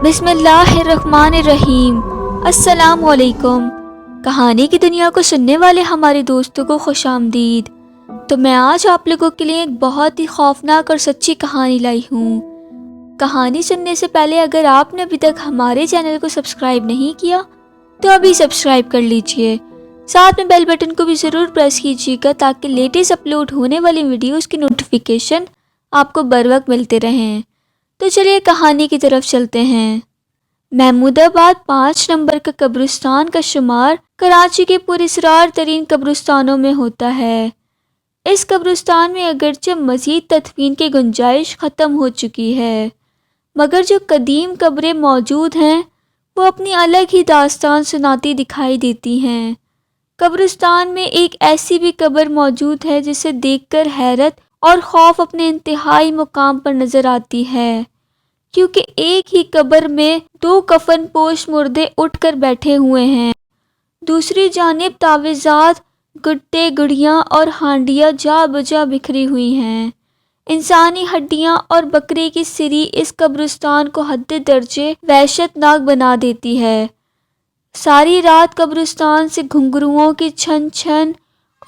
بسم اللہ الرحمن الرحیم۔ السلام علیکم۔ کہانی کی دنیا کو سننے والے ہمارے دوستوں کو خوش آمدید۔ تو میں آج آپ لوگوں کے لیے ایک بہت ہی خوفناک اور سچی کہانی لائی ہوں۔ کہانی سننے سے پہلے اگر آپ نے ابھی تک ہمارے چینل کو سبسکرائب نہیں کیا تو ابھی سبسکرائب کر لیجئے، ساتھ میں بیل بٹن کو بھی ضرور پریس کیجیے گا تاکہ لیٹسٹ اپلوڈ ہونے والی ویڈیوز کی نوٹیفیکیشن آپ کو بر وقت ملتے رہیں۔ تو چلیے کہانی کی طرف چلتے ہیں۔ محمود آباد 5 نمبر کا قبرستان کا شمار کراچی کے پراسرار ترین قبرستانوں میں ہوتا ہے۔ اس قبرستان میں اگرچہ مزید تدفین کی گنجائش ختم ہو چکی ہے، مگر جو قدیم قبریں موجود ہیں وہ اپنی الگ ہی داستان سناتی دکھائی دیتی ہیں۔ قبرستان میں ایک ایسی بھی قبر موجود ہے جسے دیکھ کر حیرت اور خوف اپنے انتہائی مقام پر نظر آتی ہے، کیونکہ ایک ہی قبر میں 2 کفن پوش مردے اٹھ کر بیٹھے ہوئے ہیں۔ دوسری جانب تعویذات، گٹے گڑیاں اور ہانڈیاں جا بجا بکھری ہوئی ہیں۔ انسانی ہڈیاں اور بکرے کی سری اس قبرستان کو حد درجے وحشت ناک بنا دیتی ہے۔ ساری رات قبرستان سے گھنگروؤں کی چھن چھن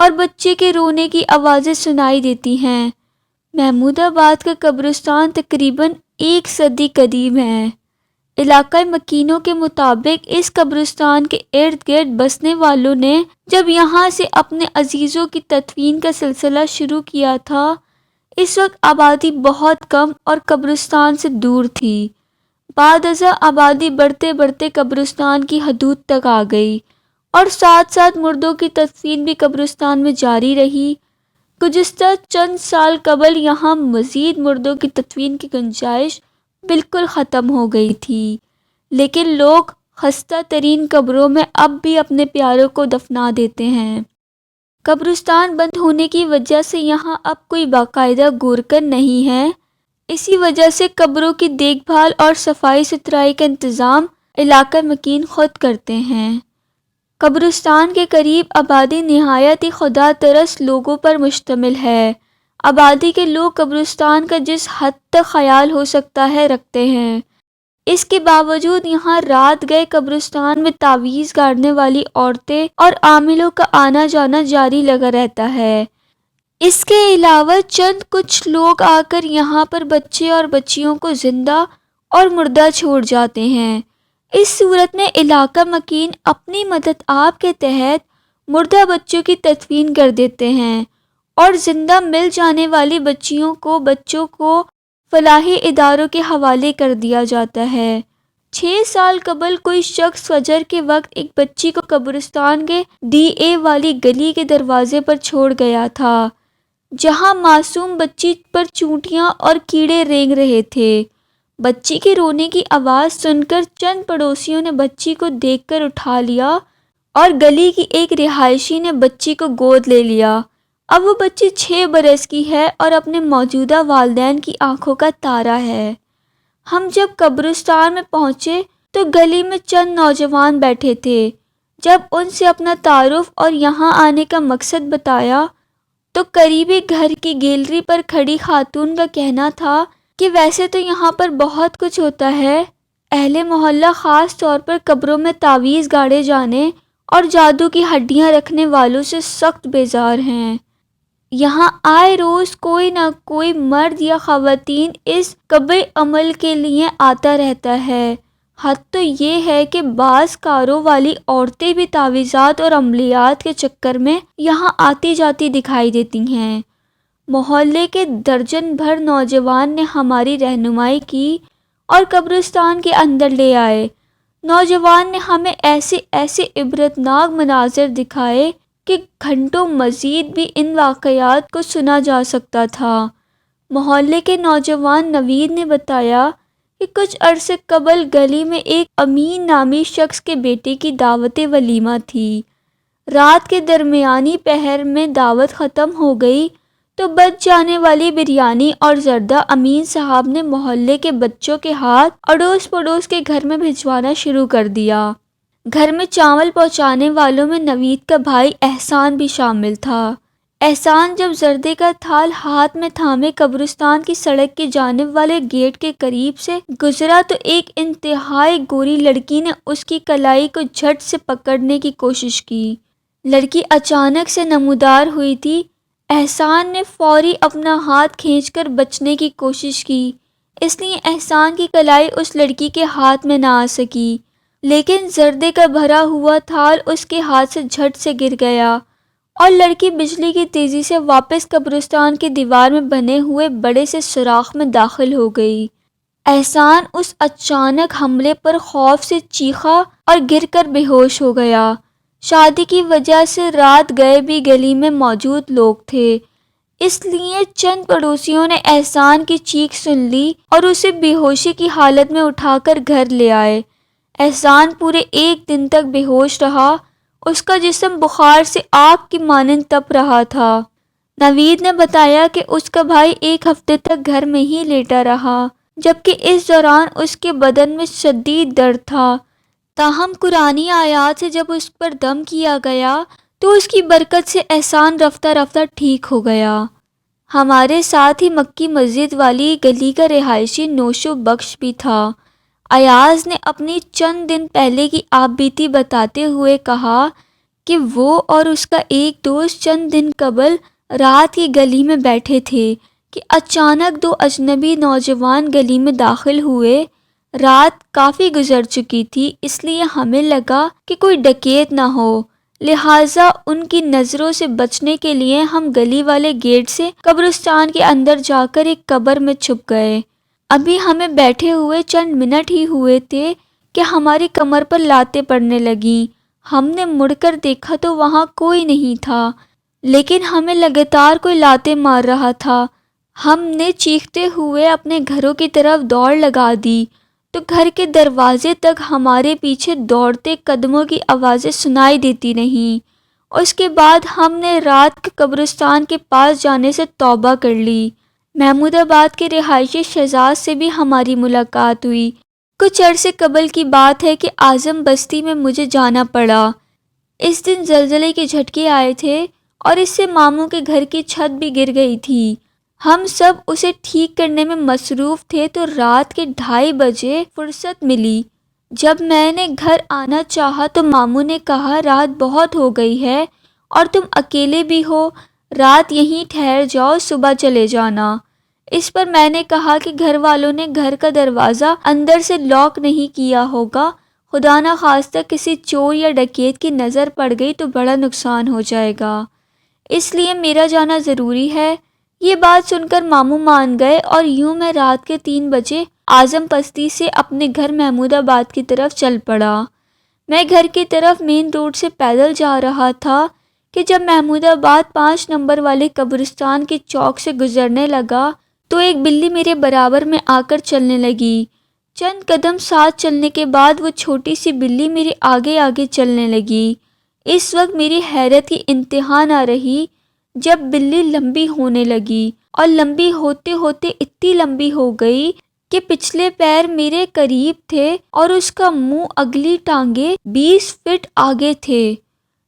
اور بچے کے رونے کی آوازیں سنائی دیتی ہیں۔ محمود آباد کا قبرستان تقریباً 1 صدی قدیم ہے۔ علاقہ مکینوں کے مطابق اس قبرستان کے ارد گرد بسنے والوں نے جب یہاں سے اپنے عزیزوں کی تدفین کا سلسلہ شروع کیا تھا، اس وقت آبادی بہت کم اور قبرستان سے دور تھی۔ بعد ازاں آبادی بڑھتے بڑھتے قبرستان کی حدود تک آ گئی اور ساتھ ساتھ مردوں کی تدفین بھی قبرستان میں جاری رہی۔ گزشتہ چند سال قبل یہاں مزید مردوں کی تدفین کی گنجائش بالکل ختم ہو گئی تھی، لیکن لوگ خستہ ترین قبروں میں اب بھی اپنے پیاروں کو دفنا دیتے ہیں۔ قبرستان بند ہونے کی وجہ سے یہاں اب کوئی باقاعدہ گورکن نہیں ہے، اسی وجہ سے قبروں کی دیکھ بھال اور صفائی ستھرائی کا انتظام علاقہ مکین خود کرتے ہیں۔ قبرستان کے قریب آبادی نہایت ہی خدا ترس لوگوں پر مشتمل ہے۔ آبادی کے لوگ قبرستان کا جس حد تک خیال ہو سکتا ہے رکھتے ہیں، اس کے باوجود یہاں رات گئے قبرستان میں تعویذ گاڑنے والی عورتیں اور عاملوں کا آنا جانا جاری لگا رہتا ہے۔ اس کے علاوہ چند کچھ لوگ آ کر یہاں پر بچے اور بچیوں کو زندہ اور مردہ چھوڑ جاتے ہیں۔ اس صورت میں علاقہ مکین اپنی مدد آپ کے تحت مردہ بچوں کی تدفین کر دیتے ہیں اور زندہ مل جانے والی بچوں کو فلاحی اداروں کے حوالے کر دیا جاتا ہے۔ 6 سال قبل کوئی شخص فجر کے وقت ایک بچی کو قبرستان کے ڈی اے والی گلی کے دروازے پر چھوڑ گیا تھا، جہاں معصوم بچی پر چونٹیاں اور کیڑے رینگ رہے تھے۔ بچی کے رونے کی آواز سن کر چند پڑوسیوں نے بچی کو دیکھ کر اٹھا لیا اور گلی کی ایک رہائشی نے بچی کو گود لے لیا۔ اب وہ بچی 6 برس کی ہے اور اپنے موجودہ والدین کی آنکھوں کا تارا ہے۔ ہم جب قبرستان میں پہنچے تو گلی میں چند نوجوان بیٹھے تھے۔ جب ان سے اپنا تعارف اور یہاں آنے کا مقصد بتایا تو قریبی گھر کی گیلری پر کھڑی خاتون کا کہنا تھا کہ ویسے تو یہاں پر بہت کچھ ہوتا ہے، اہل محلہ خاص طور پر قبروں میں تعویذ گاڑے جانے اور جادو کی ہڈیاں رکھنے والوں سے سخت بیزار ہیں۔ یہاں آئے روز کوئی نہ کوئی مرد یا خواتین اس قبر عمل کے لیے آتا رہتا ہے۔ حد تو یہ ہے کہ بعض کاروں والی عورتیں بھی تعویذات اور عملیات کے چکر میں یہاں آتی جاتی دکھائی دیتی ہیں۔ محلے کے درجن بھر نوجوان نے ہماری رہنمائی کی اور قبرستان کے اندر لے آئے۔ نوجوان نے ہمیں ایسے عبرتناک مناظر دکھائے کہ گھنٹوں مزید بھی ان واقعات کو سنا جا سکتا تھا۔ محلے کے نوجوان نوید نے بتایا کہ کچھ عرصے قبل گلی میں ایک امین نامی شخص کے بیٹے کی دعوت ولیمہ تھی۔ رات کے درمیانی پہر میں دعوت ختم ہو گئی تو بچ جانے والی بریانی اور زردہ امین صاحب نے محلے کے بچوں کے ہاتھ اڑوس پڑوس کے گھر میں بھجوانا شروع کر دیا۔ گھر میں چاول پہنچانے والوں میں نوید کا بھائی احسان بھی شامل تھا۔ احسان جب زردے کا تھال ہاتھ میں تھامے قبرستان کی سڑک کی جانب والے گیٹ کے قریب سے گزرا تو ایک انتہائی گوری لڑکی نے اس کی کلائی کو جھٹ سے پکڑنے کی کوشش کی۔ لڑکی اچانک سے نمودار ہوئی تھی۔ احسان نے فوری اپنا ہاتھ کھینچ کر بچنے کی کوشش کی، اس لیے احسان کی کلائی اس لڑکی کے ہاتھ میں نہ آ سکی، لیکن زردے کا بھرا ہوا تھال اس کے ہاتھ سے جھٹ سے گر گیا اور لڑکی بجلی کی تیزی سے واپس قبرستان کی دیوار میں بنے ہوئے بڑے سے سوراخ میں داخل ہو گئی۔ احسان اس اچانک حملے پر خوف سے چیخا اور گر کر بے ہوش ہو گیا۔ شادی کی وجہ سے رات گئے بھی گلی میں موجود لوگ تھے، اس لیے چند پڑوسیوں نے احسان کی چیخ سن لی اور اسے بے ہوشی کی حالت میں اٹھا کر گھر لے آئے۔ احسان پورے 1 دن تک بے ہوش رہا، اس کا جسم بخار سے آگ کی مانند تپ رہا تھا۔ نوید نے بتایا کہ اس کا بھائی 1 ہفتے تک گھر میں ہی لیٹا رہا، جبکہ اس دوران اس کے بدن میں شدید درد تھا۔ تاہم قرآنی آیات سے جب اس پر دم کیا گیا تو اس کی برکت سے احسان رفتہ رفتہ ٹھیک ہو گیا۔ ہمارے ساتھ ہی مکی مسجد والی گلی کا رہائشی نوشو بخش بھی تھا۔ ایاز نے اپنی چند دن پہلے کی آپ بیتی بتاتے ہوئے کہا کہ وہ اور اس کا ایک دوست چند دن قبل رات کی گلی میں بیٹھے تھے کہ اچانک 2 اجنبی نوجوان گلی میں داخل ہوئے۔ رات کافی گزر چکی تھی، اس لیے ہمیں لگا کہ کوئی ڈکیت نہ ہو، لہٰذا ان کی نظروں سے بچنے کے لیے ہم گلی والے گیٹ سے قبرستان کے اندر جا کر ایک قبر میں چھپ گئے۔ ابھی ہمیں بیٹھے ہوئے چند منٹ ہی ہوئے تھے کہ ہماری کمر پر لاتیں پڑنے لگیں۔ ہم نے مڑ کر دیکھا تو وہاں کوئی نہیں تھا، لیکن ہمیں لگاتار کوئی لاتیں مار رہا تھا۔ ہم نے چیختے ہوئے اپنے گھروں کی طرف دوڑ لگا دی تو گھر کے دروازے تک ہمارے پیچھے دوڑتے قدموں کی آوازیں سنائی دیتی رہیں۔ اس کے بعد ہم نے رات کے قبرستان کے پاس جانے سے توبہ کر لی۔ محمود آباد کے رہائشی شہزاد سے بھی ہماری ملاقات ہوئی۔ کچھ عرصے قبل کی بات ہے کہ اعظم بستی میں مجھے جانا پڑا۔ اس دن زلزلے کے جھٹکے آئے تھے اور اس سے ماموں کے گھر کی چھت بھی گر گئی تھی۔ ہم سب اسے ٹھیک کرنے میں مصروف تھے تو رات کے 2:30 بجے فرصت ملی۔ جب میں نے گھر آنا چاہا تو ماموں نے کہا رات بہت ہو گئی ہے اور تم اکیلے بھی ہو، رات یہیں ٹھہر جاؤ، صبح چلے جانا۔ اس پر میں نے کہا کہ گھر والوں نے گھر کا دروازہ اندر سے لاک نہیں کیا ہوگا، خدا نخواستہ کسی چور یا ڈکیت کی نظر پڑ گئی تو بڑا نقصان ہو جائے گا، اس لیے میرا جانا ضروری ہے۔ یہ بات سن کر ماموں مان گئے اور یوں میں رات کے 3 بجے اعظم بستی سے اپنے گھر محمود آباد کی طرف چل پڑا۔ میں گھر کی طرف مین روڈ سے پیدل جا رہا تھا کہ جب محمود آباد 5 نمبر والے قبرستان کے چوک سے گزرنے لگا تو ایک بلی میرے برابر میں آ کر چلنے لگی۔ چند قدم ساتھ چلنے کے بعد وہ چھوٹی سی بلی میرے آگے آگے چلنے لگی۔ اس وقت میری حیرت کی انتہا نہ رہی جب بلی لمبی ہونے لگی اور لمبی ہوتے ہوتے اتنی لمبی ہو گئی کہ پچھلے پیر میرے قریب تھے اور اس کا منہ اگلی ٹانگیں 20 فٹ آگے تھے۔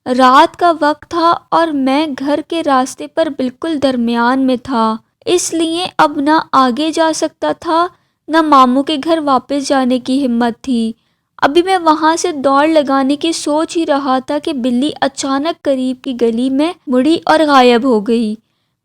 رات کا وقت تھا اور میں گھر کے راستے پر بالکل درمیان میں تھا، اس لیے اب نہ آگے جا سکتا تھا نہ ماموں کے گھر واپس جانے کی ہمت تھی۔ ابھی میں وہاں سے دوڑ لگانے کی سوچ ہی رہا تھا کہ بلی اچانک قریب کی گلی میں مڑی اور غائب ہو گئی۔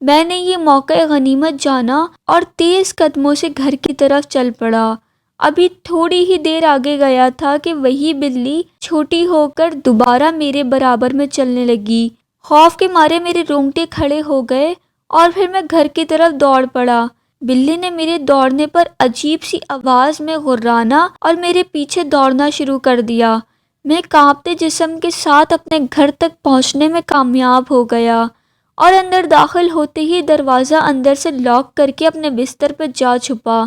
میں نے یہ موقع غنیمت جانا اور تیز قدموں سے گھر کی طرف چل پڑا۔ ابھی تھوڑی ہی دیر آگے گیا تھا کہ وہی بلی چھوٹی ہو کر دوبارہ میرے برابر میں چلنے لگی۔ خوف کے مارے میرے رونگٹے کھڑے ہو گئے اور پھر میں گھر کی طرف دوڑ پڑا۔ بلی نے میرے دوڑنے پر عجیب سی آواز میں غرانا اور میرے پیچھے دوڑنا شروع کر دیا۔ میں کانپتے جسم کے ساتھ اپنے گھر تک پہنچنے میں کامیاب ہو گیا اور اندر داخل ہوتے ہی دروازہ اندر سے لاک کر کے اپنے بستر پر جا چھپا۔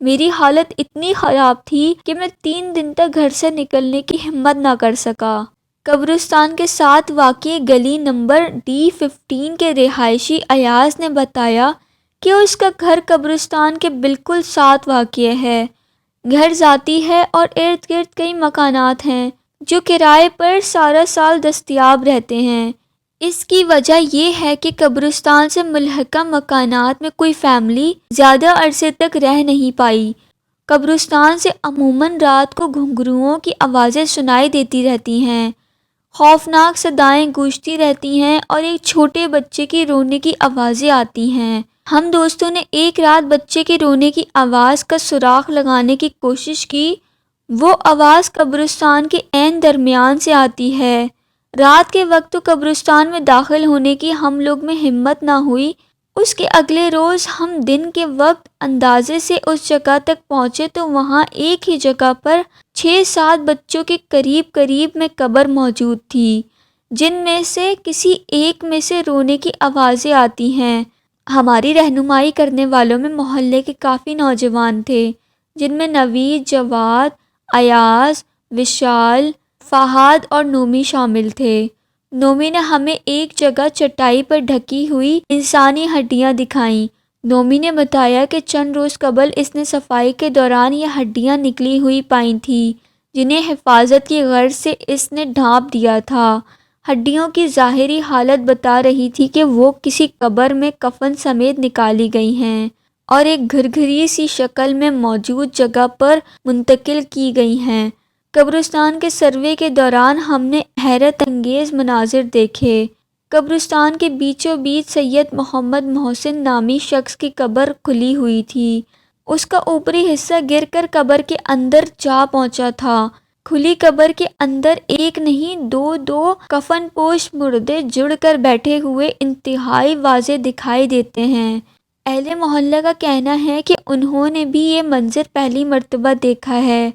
میری حالت اتنی خراب تھی کہ میں 3 دن تک گھر سے نکلنے کی ہمت نہ کر سکا۔ قبرستان کے ساتھ واقع گلی نمبر D15 کے رہائشی ایاز نے بتایا کہ اس کا گھر قبرستان کے بالکل ساتھ واقع ہے۔ گھر ذاتی ہے اور ارد گرد کئی مکانات ہیں جو کرائے پر سارا سال دستیاب رہتے ہیں۔ اس کی وجہ یہ ہے کہ قبرستان سے ملحقہ مکانات میں کوئی فیملی زیادہ عرصے تک رہ نہیں پائی۔ قبرستان سے عموماً رات کو گھنگروؤں کی آوازیں سنائی دیتی رہتی ہیں، خوفناک صدائیں گونجتی رہتی ہیں اور ایک چھوٹے بچے کی رونے کی آوازیں آتی ہیں۔ ہم دوستوں نے ایک رات بچے کے رونے کی آواز کا سراغ لگانے کی کوشش کی۔ وہ آواز قبرستان کے عین درمیان سے آتی ہے۔ رات کے وقت تو قبرستان میں داخل ہونے کی ہم لوگ میں ہمت نہ ہوئی۔ اس کے اگلے روز ہم دن کے وقت اندازے سے اس جگہ تک پہنچے تو وہاں ایک ہی جگہ پر 6-7 بچوں کے قریب میں قبر موجود تھی، جن میں سے کسی ایک میں سے رونے کی آوازیں آتی ہیں۔ ہماری رہنمائی کرنے والوں میں محلے کے کافی نوجوان تھے، جن میں نوید، جواد، ایاز، وشال، فہد اور نومی شامل تھے۔ نومی نے ہمیں ایک جگہ چٹائی پر ڈھکی ہوئی انسانی ہڈیاں دکھائیں۔ نومی نے بتایا کہ چند روز قبل اس نے صفائی کے دوران یہ ہڈیاں نکلی ہوئی پائی تھیں، جنہیں حفاظت کی غرض سے اس نے ڈھانپ دیا تھا۔ ہڈیوں کی ظاہری حالت بتا رہی تھی کہ وہ کسی قبر میں کفن سمیت نکالی گئی ہیں اور ایک گھرگھری سی شکل میں موجود جگہ پر منتقل کی گئی ہیں۔ قبرستان کے سروے کے دوران ہم نے حیرت انگیز مناظر دیکھے۔ قبرستان کے بیچوں بیچ سید محمد محسن نامی شخص کی قبر کھلی ہوئی تھی۔ اس کا اوپری حصہ گر کر قبر کے اندر جا پہنچا تھا۔ کھلی قبر کے اندر ایک نہیں دو کفن پوش مردے جڑ کر بیٹھے ہوئے انتہائی واضح دکھائی دیتے ہیں۔ اہل محلہ کا کہنا ہے کہ انہوں نے بھی یہ منظر پہلی مرتبہ دیکھا ہے۔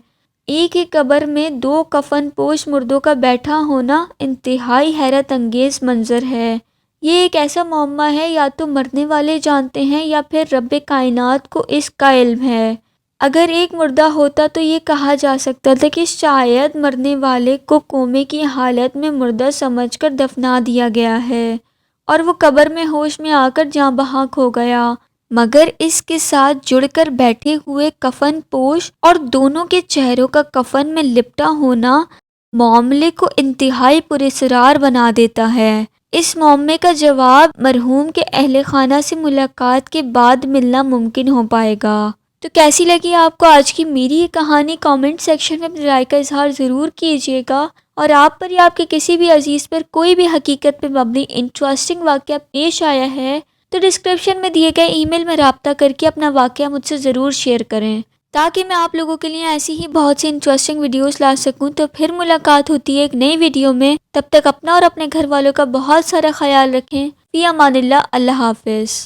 ایک ہی قبر میں 2 کفن پوش مردوں کا بیٹھا ہونا انتہائی حیرت انگیز منظر ہے۔ یہ ایک ایسا معمہ ہے، یا تو مرنے والے جانتے ہیں یا پھر رب کائنات کو اس کا علم ہے۔ اگر ایک مردہ ہوتا تو یہ کہا جا سکتا تھا کہ شاید مرنے والے کو کومے کی حالت میں مردہ سمجھ کر دفنا دیا گیا ہے اور وہ قبر میں ہوش میں آ کر جاں بحق ہو گیا، مگر اس کے ساتھ جڑ کر بیٹھے ہوئے کفن پوش اور دونوں کے چہروں کا کفن میں لپٹا ہونا معاملے کو انتہائی پراسرار بنا دیتا ہے۔ اس معمے کا جواب مرحوم کے اہل خانہ سے ملاقات کے بعد ملنا ممکن ہو پائے گا۔ تو کیسی لگی آپ کو آج کی میری یہ کہانی؟ کامنٹ سیکشن میں اپنی رائے کا اظہار ضرور کیجیے گا، اور آپ پر یا آپ کے کسی بھی عزیز پر کوئی بھی حقیقت پہ مبنی انٹرسٹنگ واقعہ پیش آیا ہے تو ڈسکرپشن میں دیے گئے ای میل میں رابطہ کر کے اپنا واقعہ مجھ سے ضرور شیئر کریں، تاکہ میں آپ لوگوں کے لیے ایسی ہی بہت سی انٹرسٹنگ ویڈیوز لا سکوں۔ تو پھر ملاقات ہوتی ہے ایک نئی ویڈیو میں، تب تک اپنا اور اپنے گھر والوں کا بہت سارا خیال رکھیں۔ فی امان اللہ، اللہ حافظ۔